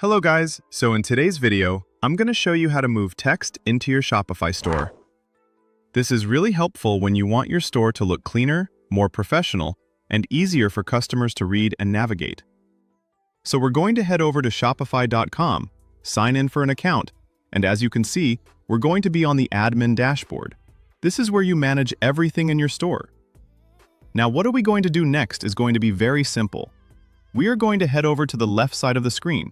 Hello guys, so in today's video, I'm going to show you how to move text into your Shopify store. This is really helpful when you want your store to look cleaner, more professional, and easier for customers to read and navigate. So we're going to head over to shopify.com, sign in for an account, and as you can see, we're going to be on the admin dashboard. This is where you manage everything in your store. Now what are we going to do next is going to be very simple. We are going to head over to the left side of the screen,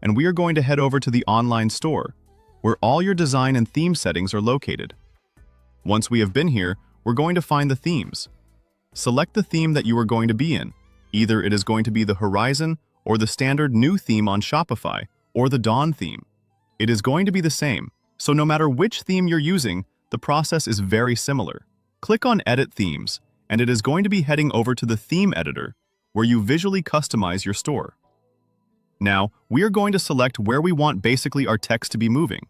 and we are going to head over to the online store, where all your design and theme settings are located. Once we have been here, we're going to find the themes. Select the theme that you are going to be in. Either it is going to be the Horizon or the standard new theme on Shopify, or the Dawn theme. It is going to be the same, so no matter which theme you're using, the process is very similar. Click on Edit Themes, and it is going to be heading over to the Theme Editor, where you visually customize your store. Now, we are going to select where we want basically our text to be moving.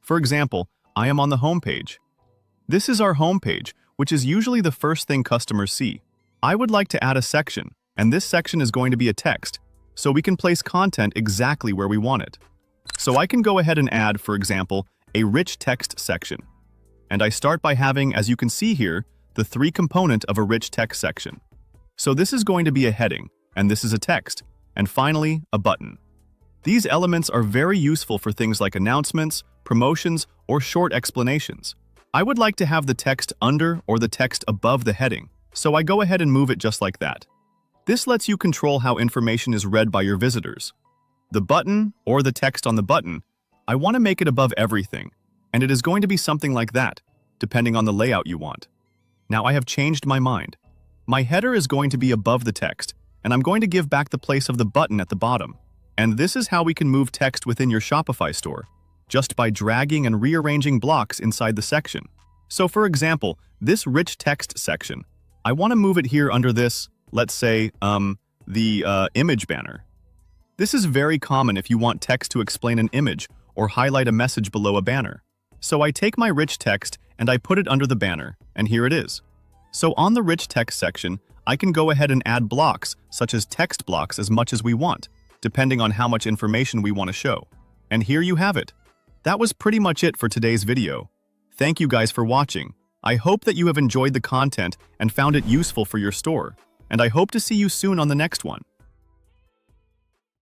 For example, I am on the home page. This is our home page, which is usually the first thing customers see. I would like to add a section, and this section is going to be a text, so we can place content exactly where we want it. So I can go ahead and add, for example, a rich text section. And I start by having, as you can see here, the 3 component of a rich text section. So this is going to be a heading, and this is a text, and finally, a button. These elements are very useful for things like announcements, promotions, or short explanations. I would like to have the text under or the text above the heading, so I go ahead and move it just like that. This lets you control how information is read by your visitors. The button, or the text on the button, I want to make it above everything, and it is going to be something like that, depending on the layout you want. Now I have changed my mind. My header is going to be above the text, and I'm going to give back the place of the button at the bottom. And this is how we can move text within your Shopify store, just by dragging and rearranging blocks inside the section. So for example, this rich text section, I want to move it here under this, let's say, the image banner. This is very common if you want text to explain an image or highlight a message below a banner. So I take my rich text and I put it under the banner, and here it is. So on the rich text section, I can go ahead and add blocks, such as text blocks, as much as we want, depending on how much information we want to show. And here you have it. That was pretty much it for today's video. Thank you guys for watching. I hope that you have enjoyed the content and found it useful for your store, and I hope to see you soon on the next one.